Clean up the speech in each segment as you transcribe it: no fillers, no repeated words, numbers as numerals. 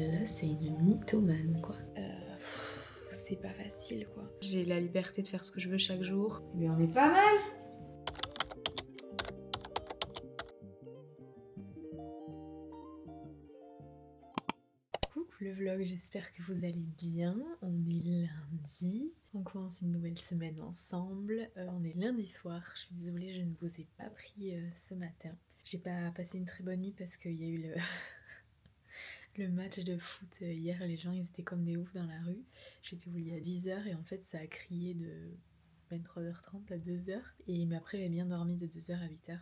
celle-là, c'est une mythomane, quoi. C'est pas facile, quoi. J'ai la liberté de faire ce que je veux chaque jour. Mais on est pas mal. Coucou le vlog, j'espère que vous allez bien. On est lundi. On commence une nouvelle semaine ensemble. On est lundi soir. Je suis désolée, je ne vous ai pas pris ce matin. J'ai pas passé une très bonne nuit parce qu'il y a eu le match de foot hier. Les gens, ils étaient comme des oufs dans la rue. J'étais au lit à 10h et en fait, ça a crié de 23h30 à 2h. Mais après, j'ai bien dormi de 2h à 8h.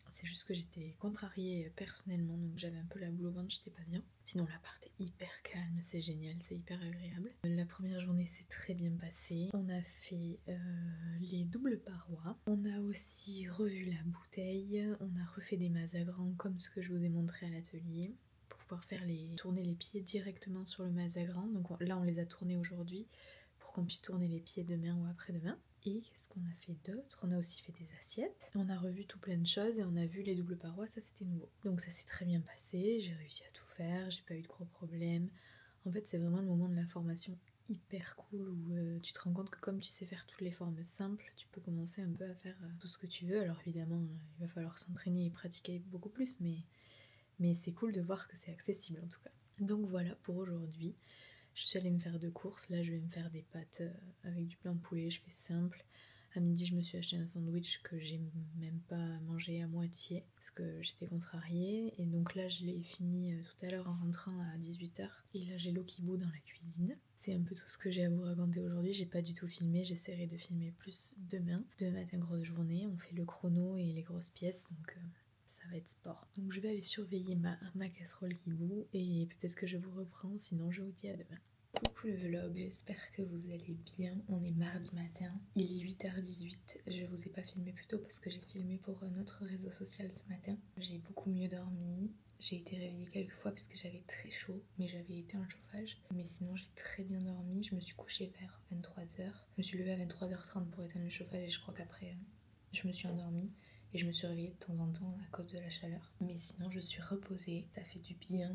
C'est juste que j'étais contrariée personnellement, donc j'avais un peu la boule au ventre, j'étais pas bien. Sinon l'appart est hyper calme, c'est génial, c'est hyper agréable. La première journée s'est très bien passée. On a fait les doubles parois. On a aussi revu la bouteille. On a refait des mazagrans comme ce que je vous ai montré à l'atelier, pour pouvoir tourner les pieds directement sur le mazagran. Donc là on les a tournés aujourd'hui pour qu'on puisse tourner les pieds demain ou après-demain. Et qu'est-ce qu'on a fait d'autre? On a aussi fait des assiettes. On a revu tout plein de choses et on a vu les doubles parois, ça c'était nouveau. Donc ça s'est très bien passé, j'ai réussi à tout faire, j'ai pas eu de gros problèmes. En fait c'est vraiment le moment de la formation hyper cool où tu te rends compte que comme tu sais faire toutes les formes simples, tu peux commencer un peu à faire tout ce que tu veux. Alors évidemment il va falloir s'entraîner et pratiquer beaucoup plus, mais c'est cool de voir que c'est accessible en tout cas. Donc voilà pour aujourd'hui. Je suis allée me faire 2 courses. Là, je vais me faire des pâtes avec du blanc de poulet. Je fais simple. À midi, je me suis acheté un sandwich que j'ai même pas mangé à moitié parce que j'étais contrariée. Et donc là, je l'ai fini tout à l'heure en rentrant à 18h. Et là, j'ai l'eau qui bout dans la cuisine. C'est un peu tout ce que j'ai à vous raconter aujourd'hui. J'ai pas du tout filmé. J'essaierai de filmer plus demain. Demain matin, grosse journée. On fait le chrono et les grosses pièces. Donc ça va être sport. Donc je vais aller surveiller ma casserole qui bout et peut-être que je vous reprends, sinon je vous dis à demain. Coucou le vlog, j'espère que vous allez bien. On est mardi matin, il est 8h18. Je vous ai pas filmé plus tôt parce que j'ai filmé pour notre réseau social ce matin. J'ai beaucoup mieux dormi. J'ai été réveillée quelques fois parce que j'avais très chaud, mais j'avais éteint le chauffage. Mais sinon j'ai très bien dormi. Je me suis couchée vers 23h. Je me suis levée à 23h30 pour éteindre le chauffage et je crois qu'après je me suis endormie. Et je me suis réveillée de temps en temps à cause de la chaleur. Mais sinon, je suis reposée. Ça fait du bien.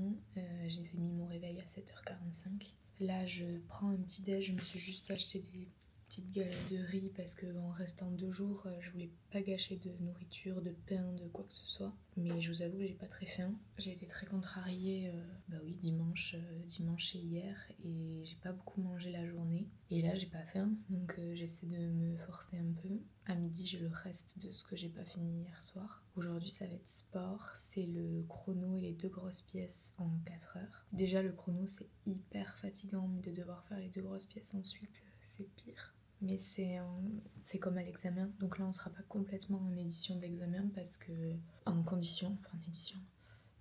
J'ai mis mon réveil à 7h45. Là, je prends un petit déj. Je me suis juste acheté des petites galettes de riz parce qu'en restant 2 jours, je voulais pas gâcher de nourriture, de pain, de quoi que ce soit. Mais je vous avoue que j'ai pas très faim. J'ai été très contrariée, dimanche et hier. Et j'ai pas beaucoup mangé la journée. Et là, j'ai pas faim. Donc j'essaie de me forcer un peu. À midi, j'ai le reste de ce que j'ai pas fini hier soir. Aujourd'hui, ça va être sport. C'est le chrono et les 2 grosses pièces en 4 heures. Déjà, le chrono, c'est hyper fatigant, mais de devoir faire les 2 grosses pièces ensuite, c'est pire. Mais c'est comme à l'examen. Donc là, on sera pas complètement en édition d'examen parce que... En condition, pas en édition.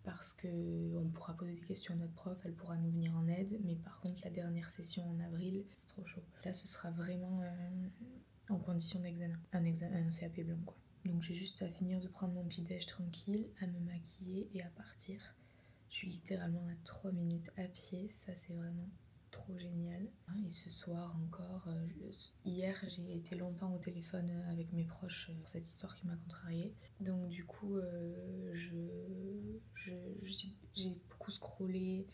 Parce qu'on pourra poser des questions à notre prof, elle pourra nous venir en aide. Mais par contre, la dernière session en avril, c'est trop chaud. Là, ce sera vraiment... en condition d'examen. Un CAP blanc quoi. Donc j'ai juste à finir de prendre mon petit déj tranquille, à me maquiller et à partir. Je suis littéralement à 3 minutes à pied, ça c'est vraiment trop génial. Et ce soir encore, hier j'ai été longtemps au téléphone avec mes proches pour cette histoire qui m'a contrariée. Donc du coup j'ai beaucoup scrollé.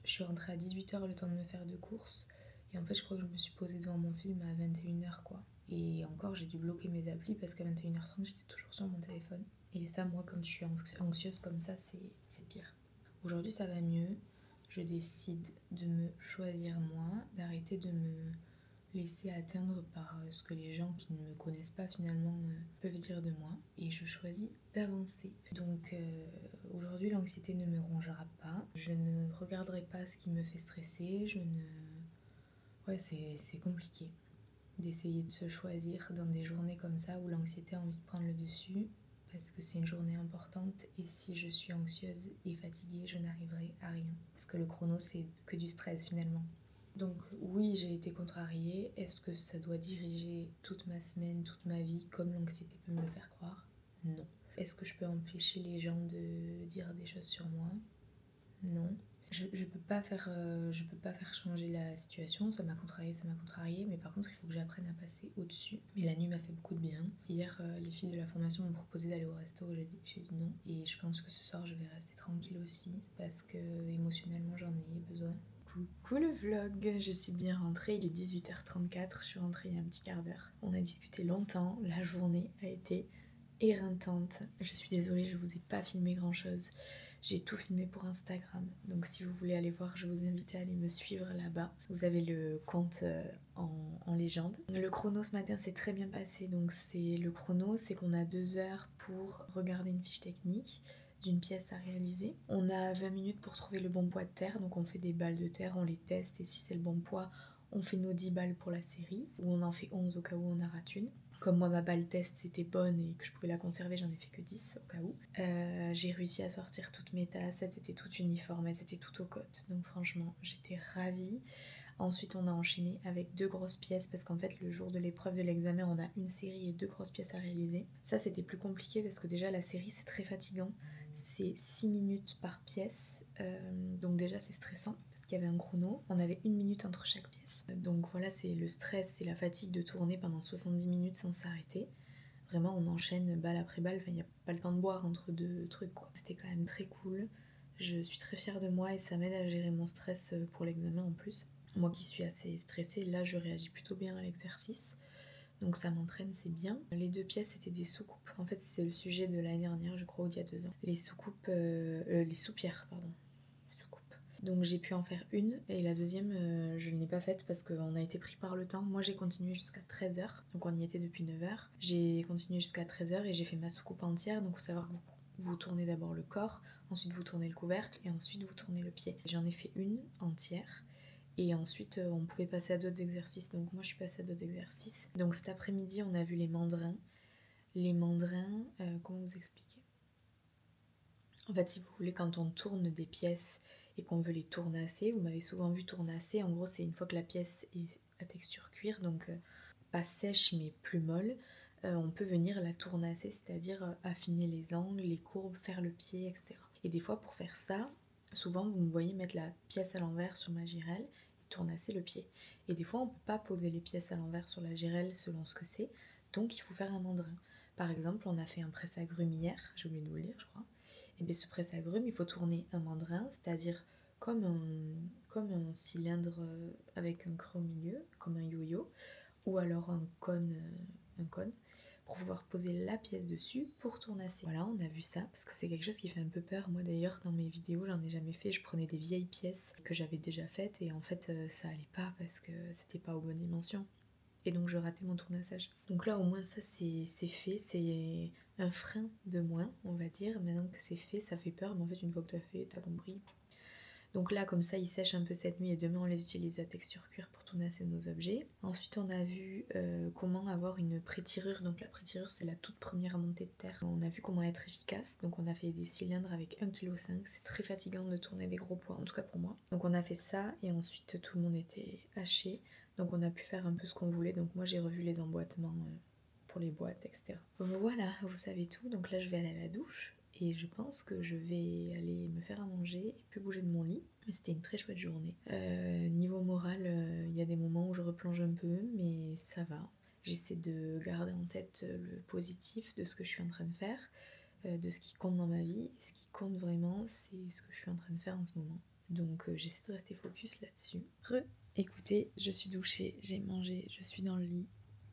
Je suis rentrée à 18h le temps de me faire 2 courses. Et en fait je crois que je me suis posée devant mon film à 21h quoi. Et encore j'ai dû bloquer mes applis parce qu'à 21h30 j'étais toujours sur mon téléphone. Et ça moi quand je suis anxieuse comme ça c'est pire. Aujourd'hui ça va mieux. Je décide de me choisir moi, d'arrêter de me laisser atteindre par ce que les gens qui ne me connaissent pas finalement peuvent dire de moi. Et je choisis d'avancer. Donc aujourd'hui l'anxiété ne me rongera pas. Je ne regarderai pas ce qui me fait stresser. Ouais, c'est compliqué d'essayer de se choisir dans des journées comme ça où l'anxiété a envie de prendre le dessus. Parce que c'est une journée importante et si je suis anxieuse et fatiguée, je n'arriverai à rien. Parce que le chrono, c'est que du stress finalement. Donc oui, j'ai été contrariée. Est-ce que ça doit diriger toute ma semaine, toute ma vie, comme l'anxiété peut me le faire croire? Non. Est-ce que je peux empêcher les gens de dire des choses sur moi? Non. Je peux pas faire changer la situation, ça m'a contrariée, mais par contre il faut que j'apprenne à passer au-dessus. Mais la nuit m'a fait beaucoup de bien. Hier, les filles de la formation m'ont proposé d'aller au resto, j'ai dit non. Et je pense que ce soir je vais rester tranquille aussi, parce que émotionnellement j'en ai besoin. vlog, je suis bien rentrée, il est 18h34, je suis rentrée il y a un petit quart d'heure. On a discuté longtemps, la journée a été éreintante. Je suis désolée, je vous ai pas filmé grand chose. J'ai tout filmé pour Instagram, donc si vous voulez aller voir, je vous invite à aller me suivre là-bas. Vous avez le compte en légende. Le chrono ce matin s'est très bien passé, donc le chrono, c'est qu'on a 2 heures pour regarder une fiche technique d'une pièce à réaliser. On a 20 minutes pour trouver le bon poids de terre, donc on fait des balles de terre, on les teste et si c'est le bon poids, on fait nos 10 balles pour la série, ou on en fait 11 au cas où on en rate une. Comme moi ma balle test c'était bonne et que je pouvais la conserver, j'en ai fait que 10 au cas où. J'ai réussi à sortir toutes mes tasses, elles étaient toutes uniformes, elles étaient toutes aux cotes, donc franchement j'étais ravie. Ensuite on a enchaîné avec 2 grosses pièces parce qu'en fait le jour de l'épreuve de l'examen on a une série et 2 grosses pièces à réaliser. Ça c'était plus compliqué parce que déjà la série c'est très fatigant, c'est 6 minutes par pièce, donc déjà c'est stressant parce qu'il y avait un chrono, on avait 1 minute entre chaque pièce. Donc voilà, c'est le stress, c'est la fatigue de tourner pendant 70 minutes sans s'arrêter. Vraiment on enchaîne balle après balle, enfin il n'y a pas le temps de boire entre 2 trucs quoi. C'était quand même très cool, je suis très fière de moi et ça m'aide à gérer mon stress pour l'examen en plus. Moi qui suis assez stressée, là je réagis plutôt bien à l'exercice. Donc ça m'entraîne, c'est bien. Les 2 pièces étaient des soucoupes. En fait c'est le sujet de l'année dernière je crois, ou d'il y a 2 ans. Les soucoupes, les soupières pardon. Soucoupes. Donc j'ai pu en faire une et la deuxième je ne l'ai pas faite parce qu'on a été pris par le temps. Moi j'ai continué jusqu'à 13h, donc on y était depuis 9h. J'ai continué jusqu'à 13h et j'ai fait ma soucoupe entière, donc faut savoir que vous tournez d'abord le corps, ensuite vous tournez le couvercle et ensuite vous tournez le pied. J'en ai fait une entière. Et ensuite, on pouvait passer à d'autres exercices. Donc moi, je suis passée à d'autres exercices. Donc cet après-midi, on a vu les mandrins. Les mandrins, comment vous expliquer? En fait, si vous voulez, quand on tourne des pièces et qu'on veut les tournasser, vous m'avez souvent vu tournasser. En gros, c'est une fois que la pièce est à texture cuir, donc pas sèche mais plus molle, on peut venir la tournasser, c'est-à-dire affiner les angles, les courbes, faire le pied, etc. Et des fois, pour faire ça, souvent vous me voyez mettre la pièce à l'envers sur ma girelle et tournasser le pied. Et des fois, on ne peut pas poser les pièces à l'envers sur la girelle selon ce que c'est, donc il faut faire un mandrin. Par exemple, on a fait un presse-agrumes hier, j'ai oublié de vous le dire, je crois. Et bien ce presse-agrumes, il faut tourner un mandrin, c'est-à-dire comme un cylindre avec un creux au milieu, comme un yo-yo, ou alors un cône, pour pouvoir poser la pièce dessus pour tournasser. Voilà, on a vu ça, parce que c'est quelque chose qui fait un peu peur. Moi d'ailleurs, dans mes vidéos, j'en ai jamais fait. Je prenais des vieilles pièces que j'avais déjà faites et en fait, ça allait pas parce que c'était pas aux bonnes dimensions. Et donc je ratais mon tournassage. Donc là au moins ça c'est fait, c'est un frein de moins on va dire. Maintenant que c'est fait, ça fait peur, mais en fait une fois que t'as fait, t'as compris. Donc là comme ça ils sèchent un peu cette nuit et demain on les utilise à texture cuir pour tournasser nos objets. Ensuite on a vu comment avoir une pré-tirure. Donc la pré-tirure c'est la toute première montée de terre. On a vu comment être efficace, donc on a fait des cylindres avec 1,5 kg. C'est très fatigant de tourner des gros poids, en tout cas pour moi. Donc on a fait ça et ensuite tout le monde était haché. Donc on a pu faire un peu ce qu'on voulait. Donc moi j'ai revu les emboîtements pour les boîtes, etc. Voilà, vous savez tout. Donc là je vais aller à la douche. Et je pense que je vais aller me faire à manger et plus bouger de mon lit. Mais c'était une très chouette journée. Niveau moral, il y a des moments où je replonge un peu, mais ça va. J'essaie de garder en tête le positif de ce que je suis en train de faire, de ce qui compte dans ma vie. Et ce qui compte vraiment, c'est ce que je suis en train de faire en ce moment. Donc j'essaie de rester focus là-dessus. Écoutez, je suis douchée, j'ai mangé, je suis dans le lit.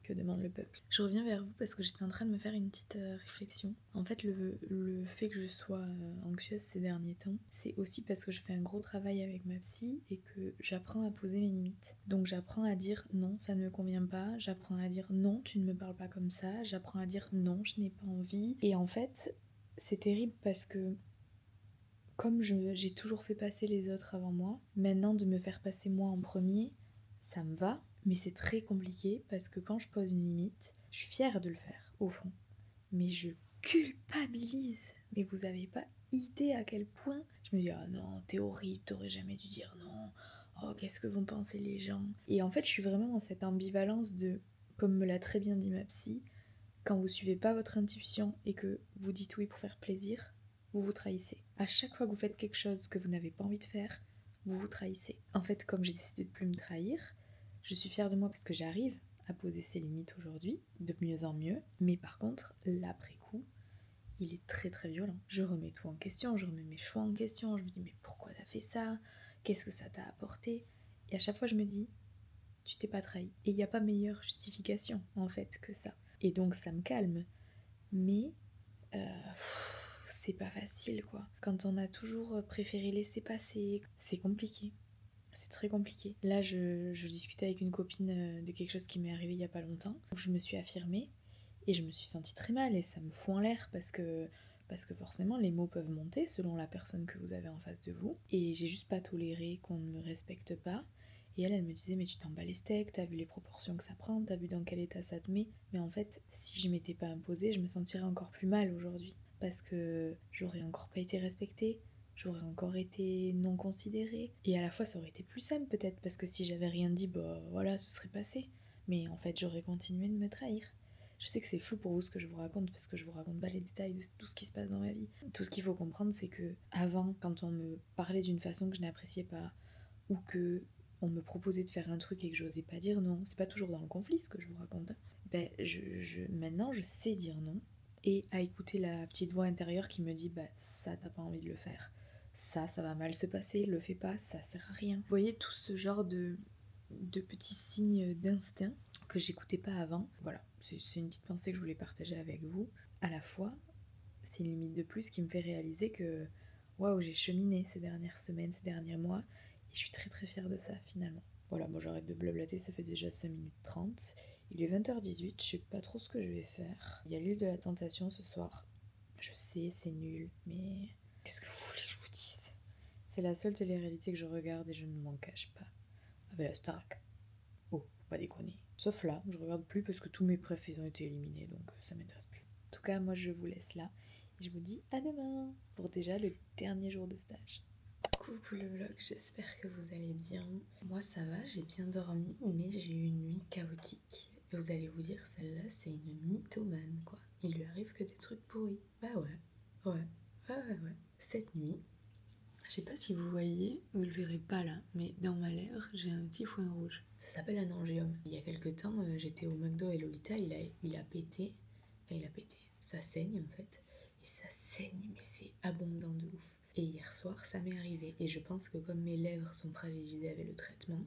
Que demande le peuple. Je reviens vers vous parce que j'étais en train de me faire une petite réflexion. En fait, le fait que je sois anxieuse ces derniers temps, c'est aussi parce que je fais un gros travail avec ma psy et que j'apprends à poser mes limites. Donc j'apprends à dire non, ça ne me convient pas, j'apprends à dire non, tu ne me parles pas comme ça, j'apprends à dire non, je n'ai pas envie. Et en fait, c'est terrible parce que comme j'ai toujours fait passer les autres avant moi, maintenant de me faire passer moi en premier, ça me va. Mais c'est très compliqué parce que quand je pose une limite, je suis fière de le faire, au fond. Mais je culpabilise. Mais vous avez pas idée à quel point je me dis ah non, t'es horrible, t'aurais jamais dû dire non. Oh, qu'est-ce que vont penser les gens? Et en fait, je suis vraiment dans cette ambivalence de, comme me l'a très bien dit ma psy, quand vous suivez pas votre intuition et que vous dites oui pour faire plaisir, vous vous trahissez. À chaque fois que vous faites quelque chose que vous n'avez pas envie de faire, vous vous trahissez. En fait, comme j'ai décidé de plus me trahir, je suis fière de moi parce que j'arrive à poser ses limites aujourd'hui, de mieux en mieux. Mais par contre, l'après-coup, il est très très violent. Je remets tout en question, je remets mes choix en question, je me dis mais pourquoi t'as fait ça? Qu'est-ce que ça t'a apporté? Et à chaque fois je me dis, tu t'es pas trahi. Et il n'y a pas meilleure justification en fait que ça. Et donc ça me calme. Mais c'est pas facile quoi. Quand on a toujours préféré laisser passer, c'est compliqué. C'est très compliqué. Là, je discutais avec une copine de quelque chose qui m'est arrivé il y a pas longtemps. Je me suis affirmée et je me suis sentie très mal et ça me fout en l'air parce que forcément les mots peuvent monter selon la personne que vous avez en face de vous. Et j'ai juste pas toléré qu'on ne me respecte pas. Et elle me disait mais tu t'en bats les steaks, t'as vu les proportions que ça prend, t'as vu dans quel état ça te met. Mais en fait, si je m'étais pas imposée, je me sentirais encore plus mal aujourd'hui. Parce que j'aurais encore pas été respectée, j'aurais encore été non considérée. Et à la fois ça aurait été plus simple peut-être, parce que si j'avais rien dit, bah voilà, ce serait passé. Mais en fait j'aurais continué de me trahir. Je sais que c'est flou pour vous ce que je vous raconte, parce que je vous raconte pas les détails de tout ce qui se passe dans ma vie. Tout ce qu'il faut comprendre, c'est que avant, quand on me parlait d'une façon que je n'appréciais pas, ou que on me proposait de faire un truc et que j'osais pas dire non, c'est pas toujours dans le conflit ce que je vous raconte, ben maintenant je sais dire non, et à écouter la petite voix intérieure qui me dit bah ça t'as pas envie de le faire, ça va mal se passer, le fais pas, ça sert à rien. Vous voyez tout ce genre de petits signes d'instinct que j'écoutais pas avant. Voilà, c'est une petite pensée que je voulais partager avec vous. À la fois, c'est une limite de plus qui me fait réaliser que waouh, j'ai cheminé ces dernières semaines, ces derniers mois, et je suis très très fière de ça finalement. Voilà, moi j'arrête de blablater, ça fait déjà 5 minutes 30. Il est 20h18, je sais pas trop ce que je vais faire. Il y a l'île de la Tentation ce soir. Je sais, c'est nul, mais qu'est-ce que vous voulez que je vous dise? C'est la seule télé-réalité que je regarde et je ne m'en cache pas. Avec la Starac. Oh, faut pas déconner. Sauf là, je regarde plus parce que tous mes préfs ils ont été éliminés, donc ça m'intéresse plus. En tout cas, moi je vous laisse là. Et je vous dis à demain pour déjà le dernier jour de stage. Coucou le vlog, j'espère que vous allez bien. Moi ça va, j'ai bien dormi, mais j'ai eu une nuit chaotique. Et vous allez vous dire, celle-là c'est une mythomane quoi. Il lui arrive que des trucs pourris. Bah ouais. Cette nuit, je sais pas si vous voyez, vous le verrez pas là, mais dans ma lèvre, j'ai un petit point rouge. Ça s'appelle un angiome. Il y a quelques temps, j'étais au McDo et Lolita, il a pété. Enfin, il a pété. Ça saigne en fait. Et ça saigne, mais c'est abondant de ouf. Et hier soir, ça m'est arrivé. Et je pense que comme mes lèvres sont fragilisées avec le traitement,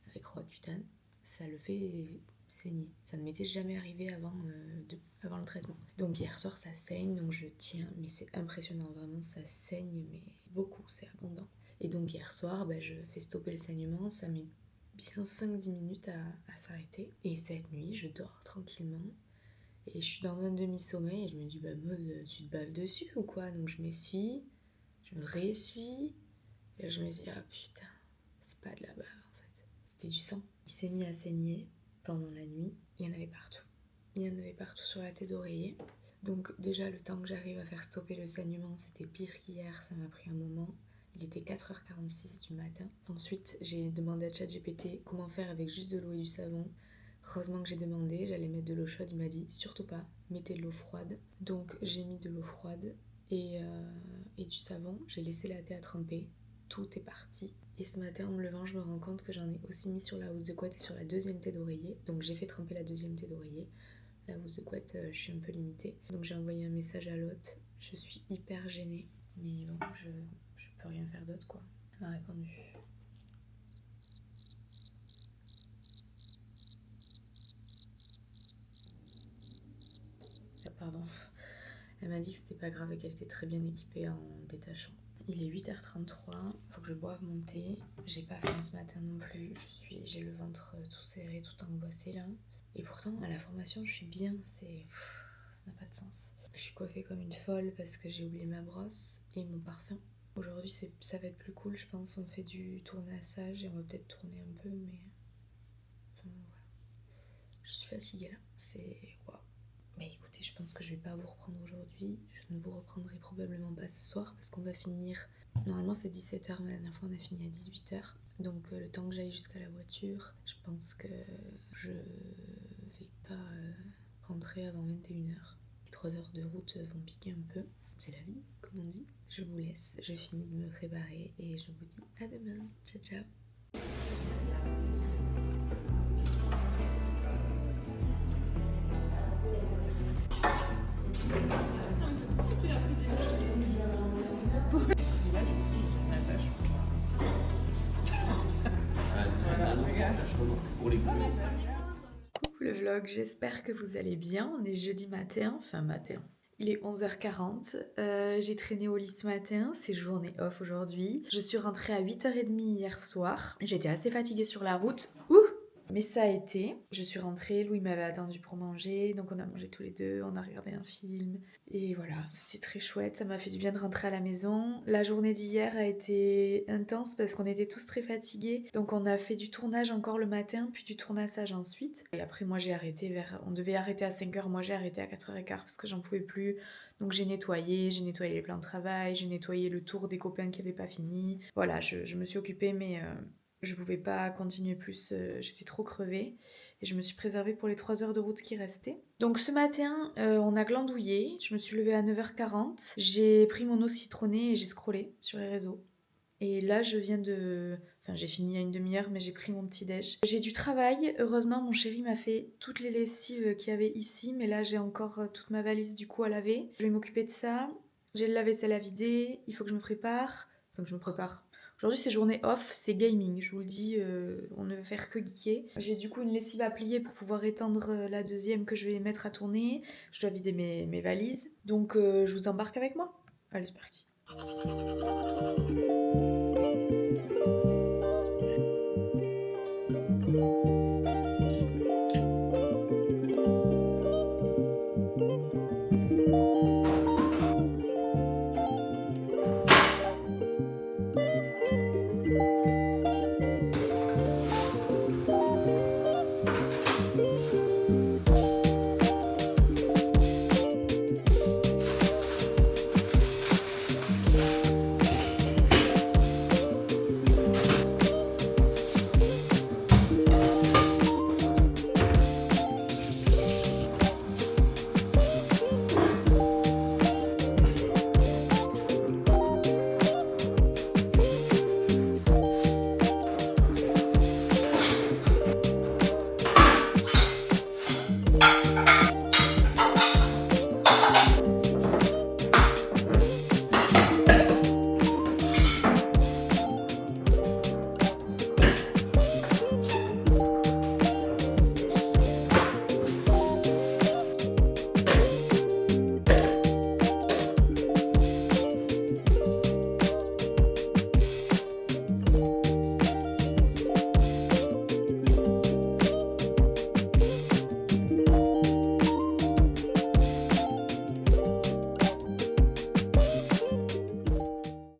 avec Roaccutane, ça le fait saigner. Ça ne m'était jamais arrivé avant le traitement. Donc hier soir, ça saigne, donc je tiens. Mais c'est impressionnant, vraiment, ça saigne, mais beaucoup, c'est abondant. Et donc hier soir, je fais stopper le saignement, ça met bien 5-10 minutes à s'arrêter. Et cette nuit, je dors tranquillement. Et je suis dans un demi-sommeil et je me dis, Maud, tu te baves dessus ou quoi? Donc je m'essuie, je me réessuie. Et là, je me dis, ah putain, c'est pas de la bave en fait. C'était du sang. Il s'est mis à saigner pendant la nuit. Il y en avait partout. Il y en avait partout sur la tête d'oreiller. Donc déjà, le temps que j'arrive à faire stopper le saignement, c'était pire qu'hier. Ça m'a pris un moment. Il était 4h46 du matin. Ensuite, j'ai demandé à ChatGPT comment faire avec juste de l'eau et du savon. Heureusement que j'ai demandé, j'allais mettre de l'eau chaude, il m'a dit surtout pas, mettez de l'eau froide. Donc j'ai mis de l'eau froide et du savon, j'ai laissé la thé à tremper, tout est parti. Et ce matin en me levant, je me rends compte que j'en ai aussi mis sur la housse de couette et sur la deuxième thé d'oreiller. Donc j'ai fait tremper la deuxième thé d'oreiller. La housse de couette, je suis un peu limitée. Donc j'ai envoyé un message à l'hôte, je suis hyper gênée. Mais bon, je peux rien faire d'autre quoi. Elle m'a répondu. Pardon. Elle m'a dit que c'était pas grave et qu'elle était très bien équipée en détachant. Il est 8h33, faut que je boive mon thé. J'ai pas faim ce matin non plus, j'ai le ventre tout serré, tout angoissé là. Et pourtant à la formation je suis bien, ça n'a pas de sens. Je suis coiffée comme une folle parce que j'ai oublié ma brosse et mon parfum. Aujourd'hui ça va être plus cool, je pense. On fait du tournassage et on va peut-être tourner un peu, mais enfin voilà. Je suis fatiguée là, c'est waouh. Mais écoutez, je pense que je vais pas vous reprendre aujourd'hui. Je ne vous reprendrai probablement pas ce soir parce qu'on va finir. Normalement c'est 17h, mais la dernière fois on a fini à 18h. Donc le temps que j'aille jusqu'à la voiture, je pense que je vais pas rentrer avant 21h. Les 3 heures de route vont piquer un peu. C'est la vie, comme on dit. Je vous laisse, je finis de me préparer et je vous dis à demain. Ciao ciao. pour les coups. Coucou le vlog, j'espère que vous allez bien. On est jeudi matin, Il est 11h40, j'ai traîné au lit ce matin, c'est journée off aujourd'hui. Je suis rentrée à 8h30 hier soir. J'étais assez fatiguée sur la route. Mais ça a été. Je suis rentrée, Louis m'avait attendu pour manger, donc on a mangé tous les deux, on a regardé un film. Et voilà, c'était très chouette, ça m'a fait du bien de rentrer à la maison. La journée d'hier a été intense parce qu'on était tous très fatigués. Donc on a fait du tournage encore le matin, puis du tournassage ensuite. Et après moi j'ai arrêté on devait arrêter à 5h, moi j'ai arrêté à 4h15 parce que j'en pouvais plus. Donc j'ai nettoyé les plans de travail, j'ai nettoyé le tour des copains qui n'avaient pas fini. Voilà, je me suis occupée mais... Je pouvais pas continuer plus, j'étais trop crevée et je me suis préservée pour les 3 heures de route qui restaient. Donc ce matin, on a glandouillé, je me suis levée à 9h40, j'ai pris mon eau citronnée et j'ai scrollé sur les réseaux. Et là, j'ai fini il y a une demi-heure, mais j'ai pris mon petit déj. J'ai du travail, heureusement mon chéri m'a fait toutes les lessives qu'il y avait ici, mais là j'ai encore toute ma valise du coup à laver. Je vais m'occuper de ça, j'ai le lave-vaisselle à vider, il faut que je me prépare. Aujourd'hui c'est journée off, c'est gaming, je vous le dis, on ne veut faire que geeker. J'ai du coup une lessive à plier pour pouvoir étendre la deuxième que je vais mettre à tourner. Je dois vider mes valises, donc je vous embarque avec moi. Allez, c'est parti.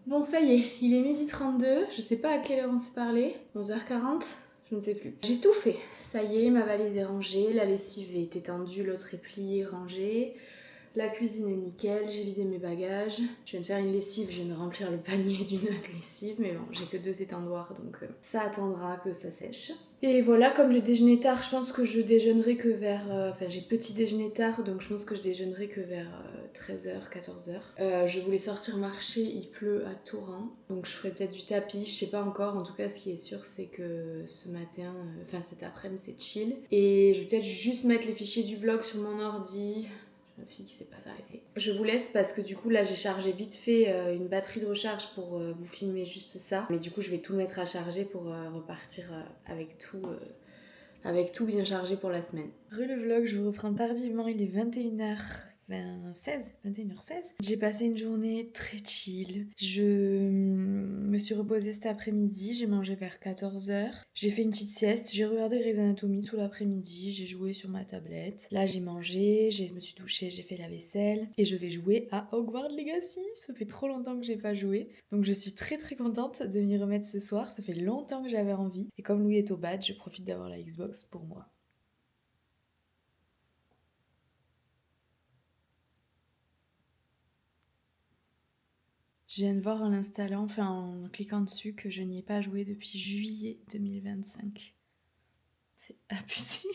Bon, ça y est, il est 12h32, je sais pas à quelle heure on s'est parlé, 11h40, je ne sais plus. J'ai tout fait, ça y est, ma valise est rangée, la lessive est étendue, l'autre est pliée, rangée, la cuisine est nickel, j'ai vidé mes bagages. Je viens de faire une lessive, je viens de remplir le panier d'une autre lessive, mais bon, j'ai que 2 étendoirs, donc ça attendra que ça sèche. Et voilà, comme j'ai déjeuné tard, je pense que je déjeunerai que vers... j'ai petit déjeuner tard, donc je pense que je déjeunerai que vers 13h, 14h. Je voulais sortir marcher, il pleut à torrent, donc je ferai peut-être du tapis, je sais pas encore. En tout cas, ce qui est sûr, c'est que ce matin, cet après-midi, c'est chill. Et je vais peut-être juste mettre les fichiers du vlog sur mon ordi. Une fille qui sait pas s'arrêter. Je vous laisse parce que du coup là j'ai chargé vite fait une batterie de recharge pour vous filmer juste ça. Mais du coup je vais tout mettre à charger pour repartir avec tout bien chargé pour la semaine. Le vlog, je vous reprends tardivement, il est 21h16. J'ai passé une journée très chill. Je me suis reposée cet après-midi, j'ai mangé vers 14h. J'ai fait une petite sieste, j'ai regardé Grey's Anatomy tout l'après-midi, j'ai joué sur ma tablette. Là j'ai mangé, je me suis douchée, j'ai fait la vaisselle et je vais jouer à Hogwarts Legacy. Ça fait trop longtemps que j'ai pas joué. Donc je suis très très contente de m'y remettre ce soir, ça fait longtemps que j'avais envie. Et comme Louis est au bad, je profite d'avoir la Xbox pour moi. Je viens de voir en l'installant, en cliquant dessus, que je n'y ai pas joué depuis juillet 2025. C'est abusé.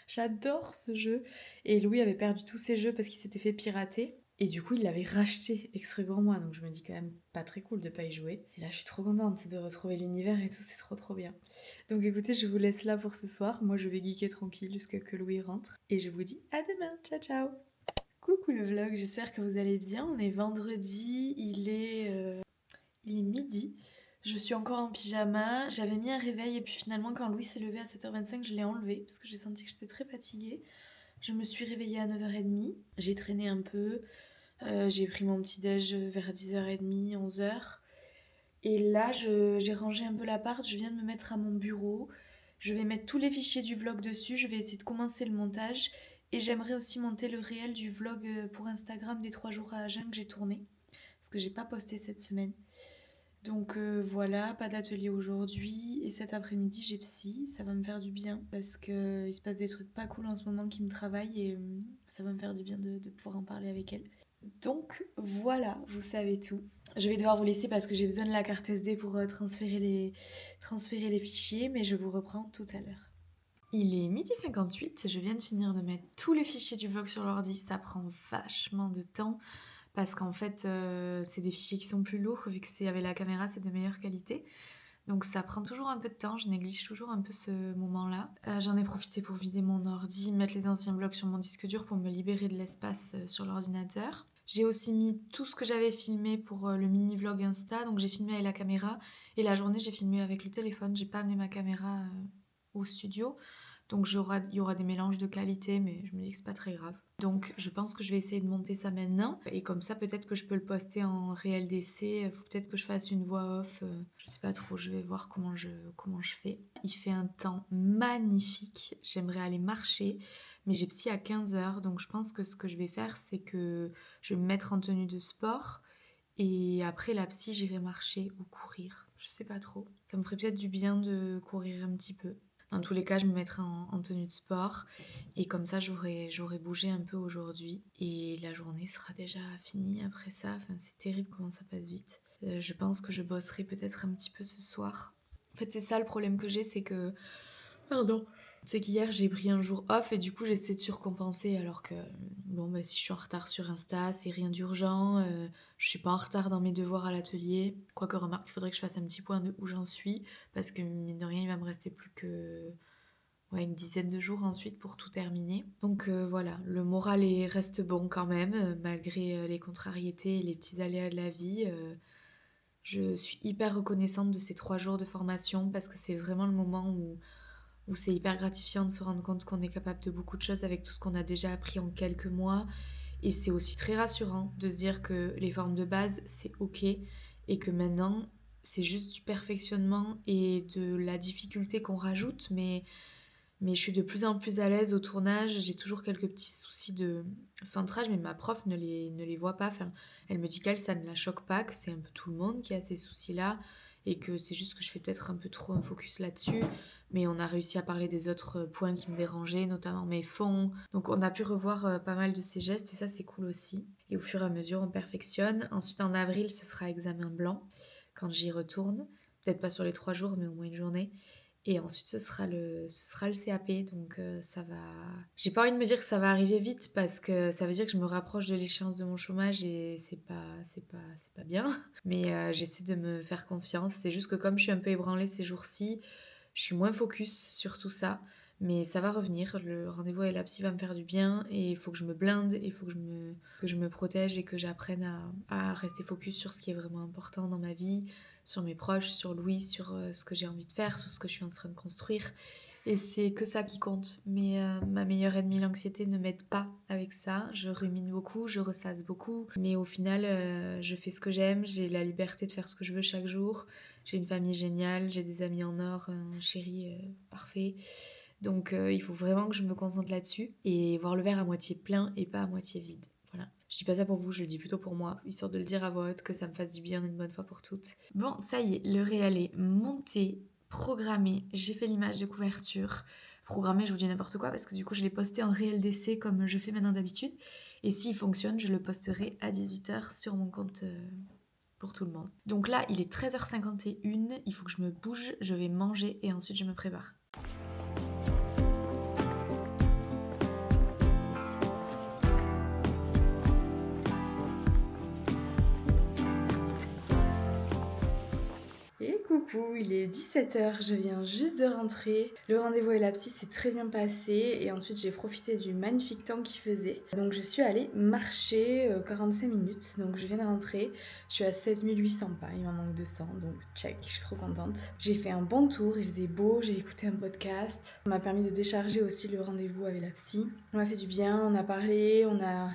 J'adore ce jeu. Et Louis avait perdu tous ses jeux parce qu'il s'était fait pirater. Et du coup, il l'avait racheté exprès pour moi. Donc je me dis quand même pas très cool de pas y jouer. Et là, je suis trop contente de retrouver l'univers et tout. C'est trop trop bien. Donc écoutez, je vous laisse là pour ce soir. Moi, je vais geeker tranquille jusqu'à que Louis rentre. Et je vous dis à demain. Ciao ciao. Coucou le vlog, j'espère que vous allez bien. On est vendredi, il est midi. Je suis encore en pyjama. J'avais mis un réveil et puis finalement quand Louis s'est levé à 7h25, je l'ai enlevé parce que j'ai senti que j'étais très fatiguée. Je me suis réveillée à 9h30. J'ai traîné un peu. J'ai pris mon petit déj vers 10h30, 11h. Et là, j'ai rangé un peu l'appart. Je viens de me mettre à mon bureau. Je vais mettre tous les fichiers du vlog dessus. Je vais essayer de commencer le montage. Et j'aimerais aussi monter le réel du vlog pour Instagram des 3 jours à Agen que j'ai tourné. Parce que j'ai pas posté cette semaine. Donc voilà, pas d'atelier aujourd'hui. Et cet après-midi, j'ai psy. Ça va me faire du bien. Parce qu'il se passe des trucs pas cool en ce moment qui me travaillent. Et ça va me faire du bien de pouvoir en parler avec elle. Donc voilà, vous savez tout. Je vais devoir vous laisser parce que j'ai besoin de la carte SD pour transférer les fichiers. Mais je vous reprends tout à l'heure. Il est 12h58, je viens de finir de mettre tous les fichiers du vlog sur l'ordi. Ça prend vachement de temps. Parce qu'en fait, c'est des fichiers qui sont plus lourds, vu que c'est avec la caméra, c'est de meilleure qualité. Donc ça prend toujours un peu de temps, je néglige toujours un peu ce moment-là. J'en ai profité pour vider mon ordi, mettre les anciens vlogs sur mon disque dur pour me libérer de l'espace sur l'ordinateur. J'ai aussi mis tout ce que j'avais filmé pour le mini-vlog Insta, donc j'ai filmé avec la caméra. Et la journée, j'ai filmé avec le téléphone, j'ai pas amené ma caméra au studio. Donc il y aura des mélanges de qualité, mais je me dis que c'est pas très grave. Donc je pense que je vais essayer de monter ça maintenant. Et comme ça, peut-être que je peux le poster en réel d'essai. Faut peut-être que je fasse une voix off. Je sais pas trop, je vais voir comment je fais. Il fait un temps magnifique. J'aimerais aller marcher. Mais j'ai psy à 15h. Donc je pense que ce que je vais faire, c'est que je vais me mettre en tenue de sport. Et après la psy, j'irai marcher ou courir. Je sais pas trop. Ça me ferait peut-être du bien de courir un petit peu. Dans tous les cas, je me mettrai en tenue de sport et comme ça, j'aurai bougé un peu aujourd'hui et la journée sera déjà finie après ça. Enfin, c'est terrible comment ça passe vite. Je pense que je bosserai peut-être un petit peu ce soir. En fait, c'est ça le problème que j'ai, c'est que... Pardon. C'est qu'hier, j'ai pris un jour off et du coup, j'essaie de surcompenser alors que, bon, bah, si je suis en retard sur Insta, c'est rien d'urgent. Je suis pas en retard dans mes devoirs à l'atelier. Quoique, remarque, il faudrait que je fasse un petit point de où j'en suis parce que, mine de rien, il va me rester plus que une dizaine de jours ensuite pour tout terminer. Donc voilà, le moral reste bon quand même, malgré les contrariétés et les petits aléas de la vie. Je suis hyper reconnaissante de ces 3 jours de formation parce que c'est vraiment le moment où c'est hyper gratifiant de se rendre compte qu'on est capable de beaucoup de choses avec tout ce qu'on a déjà appris en quelques mois. Et c'est aussi très rassurant de se dire que les formes de base, c'est ok et que maintenant, c'est juste du perfectionnement et de la difficulté qu'on rajoute, mais je suis de plus en plus à l'aise au tournage. J'ai toujours quelques petits soucis de centrage, mais ma prof ne les voit pas. Enfin, elle me dit qu'elle, ça ne la choque pas, que c'est un peu tout le monde qui a ces soucis-là et que c'est juste que je fais peut-être un peu trop un focus là-dessus. Mais on a réussi à parler des autres points qui me dérangeaient, notamment mes fonds. Donc on a pu revoir pas mal de ces gestes et ça, c'est cool aussi. Et au fur et à mesure, on perfectionne. Ensuite, en avril, ce sera examen blanc quand j'y retourne. Peut-être pas sur les 3 jours, mais au moins une journée. Et ensuite, ce sera le CAP, donc ça va... J'ai pas envie de me dire que ça va arriver vite parce que ça veut dire que je me rapproche de l'échéance de mon chômage et c'est pas bien. Mais j'essaie de me faire confiance. C'est juste que comme je suis un peu ébranlée ces jours-ci, je suis moins focus sur tout ça. Mais ça va revenir, le rendez-vous avec la psy va me faire du bien et il faut que je me blinde, il faut que je me protège et que j'apprenne à rester focus sur ce qui est vraiment important dans ma vie, sur mes proches, sur Louis, sur ce que j'ai envie de faire, sur ce que je suis en train de construire. Et c'est que ça qui compte. Mais ma meilleure ennemie, l'anxiété, ne m'aide pas avec ça. Je rumine beaucoup, je ressasse beaucoup. Mais au final, je fais ce que j'aime. J'ai la liberté de faire ce que je veux chaque jour. J'ai une famille géniale, j'ai des amis en or, un chéri parfait. Donc il faut vraiment que je me concentre là-dessus et voir le verre à moitié plein et pas à moitié vide. Voilà. Je dis pas ça pour vous, je le dis plutôt pour moi, histoire de le dire à voix haute, que ça me fasse du bien une bonne fois pour toutes. Bon, ça y est, le réel est monté, programmé, j'ai fait l'image de couverture. Programmé, je vous dis n'importe quoi parce que du coup je l'ai posté en réel d'essai comme je fais maintenant d'habitude. Et s'il fonctionne, je le posterai à 18h sur mon compte pour tout le monde. Donc là, il est 13h51, il faut que je me bouge, je vais manger et ensuite je me prépare. Coucou, il est 17h, je viens juste de rentrer. Le rendez-vous avec la psy s'est très bien passé et ensuite j'ai profité du magnifique temps qu'il faisait. Donc je suis allée marcher 45 minutes, donc je viens de rentrer. Je suis à 7800 pas, il m'en manque 200, donc check, je suis trop contente. J'ai fait un bon tour, il faisait beau, j'ai écouté un podcast. Ça m'a permis de décharger aussi le rendez-vous avec la psy. On m'a fait du bien, on a parlé, on a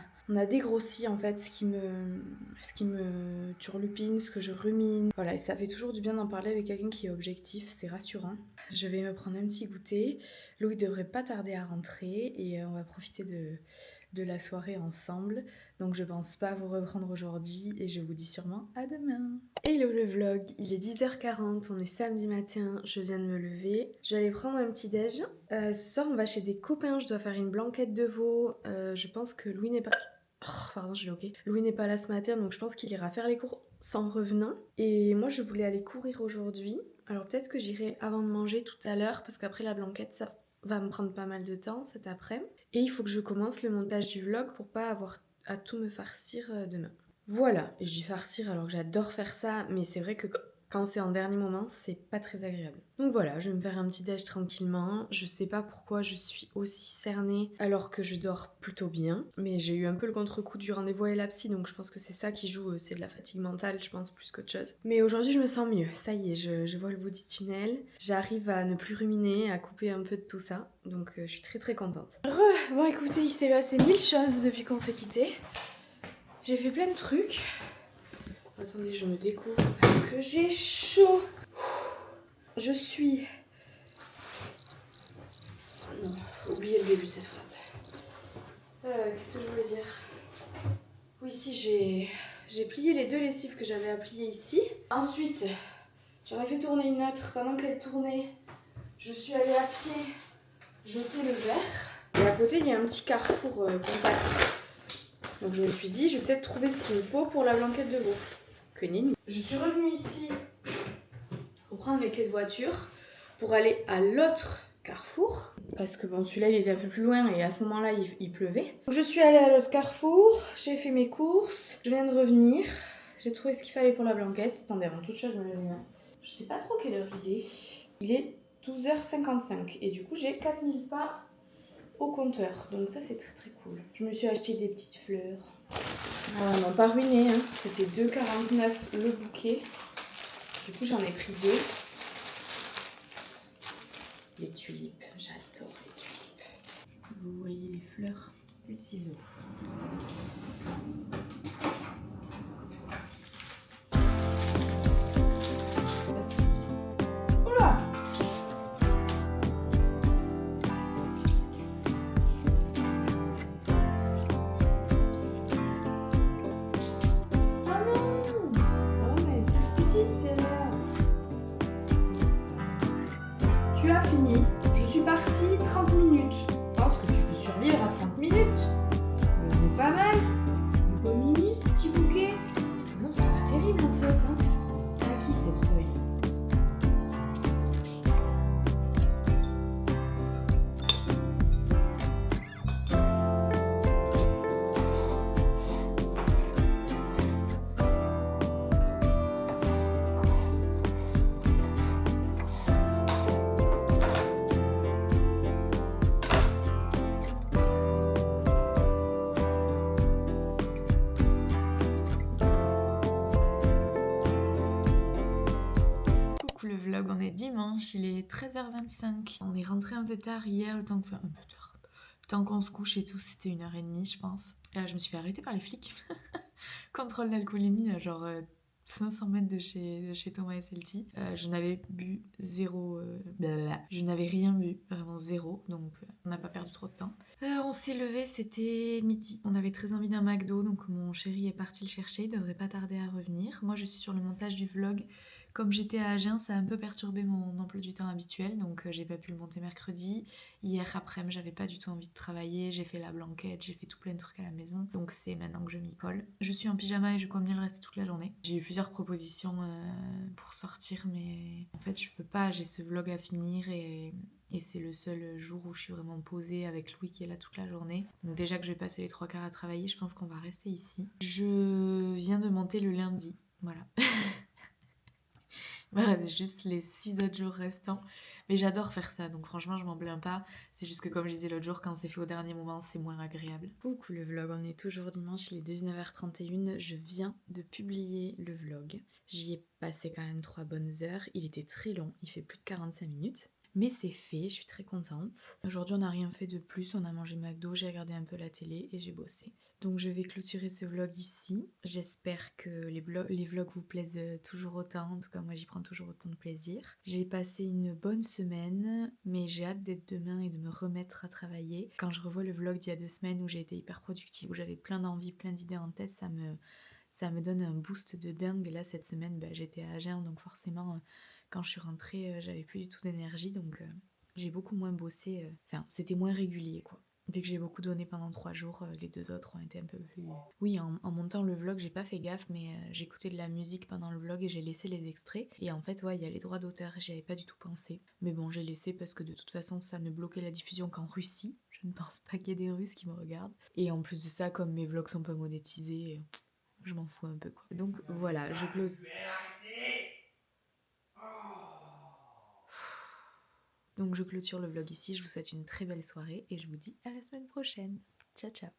dégrossi en fait ce qui me turlupine, ce que je rumine. Voilà, et ça fait toujours du bien d'en parler avec quelqu'un qui est objectif, c'est rassurant. Je vais me prendre un petit goûter. Louis devrait pas tarder à rentrer et on va profiter de la soirée ensemble. Donc je pense pas vous reprendre aujourd'hui et je vous dis sûrement à demain. Hello le vlog, il est 10h40, on est samedi matin, je viens de me lever. Je vais aller prendre un petit déj. Ce soir on va chez des copains, je dois faire une blanquette de veau. Je pense que Louis n'est pas... Oh, pardon, je l'ai ok. Louis n'est pas là ce matin, donc je pense qu'il ira faire les courses en revenant. Et moi, je voulais aller courir aujourd'hui. Alors peut-être que j'irai avant de manger tout à l'heure, parce qu'après la blanquette, ça va me prendre pas mal de temps cet après-midi. Et il faut que je commence le montage du vlog pour pas avoir à tout me farcir demain. Voilà, je dis farcir alors que j'adore faire ça, mais c'est vrai que quand c'est en dernier moment, c'est pas très agréable. Donc voilà, je vais me faire un petit déj tranquillement. Je sais pas pourquoi je suis aussi cernée alors que je dors plutôt bien. Mais j'ai eu un peu le contre-coup du rendez-vous avec la psy, donc je pense que c'est ça qui joue, c'est de la fatigue mentale, je pense, plus qu'autre chose. Mais aujourd'hui, je me sens mieux. Ça y est, je vois le bout du tunnel. J'arrive à ne plus ruminer, à couper un peu de tout ça. Donc je suis très très contente. Bon écoutez, il s'est passé 1000 choses depuis qu'on s'est quittés. J'ai fait plein de trucs. Attendez, je me découvre parce que j'ai chaud. Je suis... Non, oubliez le début de cette phrase. Qu'est-ce que je voulais dire? Oui, si, j'ai plié les 2 lessives que j'avais à plier ici. Ensuite, j'en ai fait tourner une autre. Pendant qu'elle tournait, je suis allée à pied jeter le verre. Et à côté, il y a un petit carrefour compact. Donc je me suis dit, je vais peut-être trouver ce qu'il me faut pour la blanquette de veau. Que nenni. Je suis revenue ici pour prendre les clés de voiture pour aller à l'autre carrefour. Parce que bon, celui-là, il était un peu plus loin et à ce moment-là, il pleuvait. Donc je suis allée à l'autre carrefour, j'ai fait mes courses, je viens de revenir. J'ai trouvé ce qu'il fallait pour la blanquette. Attendez, avant toute chose, je me lève les mains. Je sais pas trop quelle heure il est. Il est 12h55 et du coup, j'ai 4000 pas au compteur. Donc ça, c'est très très cool. Je me suis acheté des petites fleurs. On n'a pas ruiné, hein. C'était 2,49 le bouquet. Du coup, j'en ai pris 2. Les tulipes, j'adore les tulipes. Vous voyez les fleurs, plus de ciseaux. Oh là! Ah non! Ah mais elle est toute petite celle-là. Tu as fini. Je suis partie 30 minutes. Je pense que tu peux survivre à 30 minutes. C'est pas mal. Le beau mini, ce petit bouquet. Non, c'est pas terrible en fait. Hein. C'est à qui cette feuille? Le vlog, on est dimanche, il est 13h25. On est rentré un peu tard hier, le temps qu'on se couche et tout, c'était 1h30 je pense. Je me suis fait arrêter par les flics. Contrôle d'alcoolémie à genre 500 mètres de chez Thomas et Celti. Je n'avais bu zéro... Je n'avais rien bu, vraiment zéro, donc on n'a pas perdu trop de temps. On s'est levé, c'était midi. On avait très envie d'un McDo, donc mon chéri est parti le chercher, il devrait pas tarder à revenir. Moi je suis sur le montage du vlog. Comme j'étais à Agen, ça a un peu perturbé mon emploi du temps habituel, donc j'ai pas pu le monter mercredi. Hier après-midi, j'avais pas du tout envie de travailler, j'ai fait la blanquette, j'ai fait tout plein de trucs à la maison, donc c'est maintenant que je m'y colle. Je suis en pyjama et je compte bien le rester toute la journée. J'ai eu plusieurs propositions pour sortir, mais en fait je peux pas, j'ai ce vlog à finir et c'est le seul jour où je suis vraiment posée avec Louis qui est là toute la journée. Donc déjà que je vais passer les 3 quarts à travailler, je pense qu'on va rester ici. Je viens de monter le lundi, voilà. Voilà, juste les 6 autres jours restants. Mais j'adore faire ça, donc franchement, je m'en plains pas. C'est juste que comme je disais l'autre jour, quand c'est fait au dernier moment, c'est moins agréable. Coucou le vlog, on est toujours dimanche, il est 19h31. Je viens de publier le vlog. J'y ai passé quand même 3 bonnes heures. Il était très long, il fait plus de 45 minutes. Mais c'est fait, je suis très contente. Aujourd'hui, on n'a rien fait de plus. On a mangé McDo, j'ai regardé un peu la télé et j'ai bossé. Donc je vais clôturer ce vlog ici. J'espère que les vlogs vous plaisent toujours autant. En tout cas, moi, j'y prends toujours autant de plaisir. J'ai passé une bonne semaine, mais j'ai hâte d'être demain et de me remettre à travailler. Quand je revois le vlog d'il y a 2 semaines où j'ai été hyper productive, où j'avais plein d'envies, plein d'idées en tête, ça me donne un boost de dingue. Et là, cette semaine, j'étais à Agen, donc forcément, quand je suis rentrée, j'avais plus du tout d'énergie, donc j'ai beaucoup moins bossé. Enfin, c'était moins régulier, quoi. Dès que j'ai beaucoup donné pendant 3 jours, les 2 autres ont été un peu plus... Oui, en montant le vlog, j'ai pas fait gaffe, mais j'écoutais de la musique pendant le vlog et j'ai laissé les extraits. Et en fait, ouais, il y a les droits d'auteur, j'y avais pas du tout pensé. Mais bon, j'ai laissé parce que de toute façon, ça ne bloquait la diffusion qu'en Russie. Je ne pense pas qu'il y ait des Russes qui me regardent. Et en plus de ça, comme mes vlogs sont pas monétisés, je m'en fous un peu, quoi. Donc voilà, je close. Donc je clôture le vlog ici, je vous souhaite une très belle soirée et je vous dis à la semaine prochaine. Ciao ciao.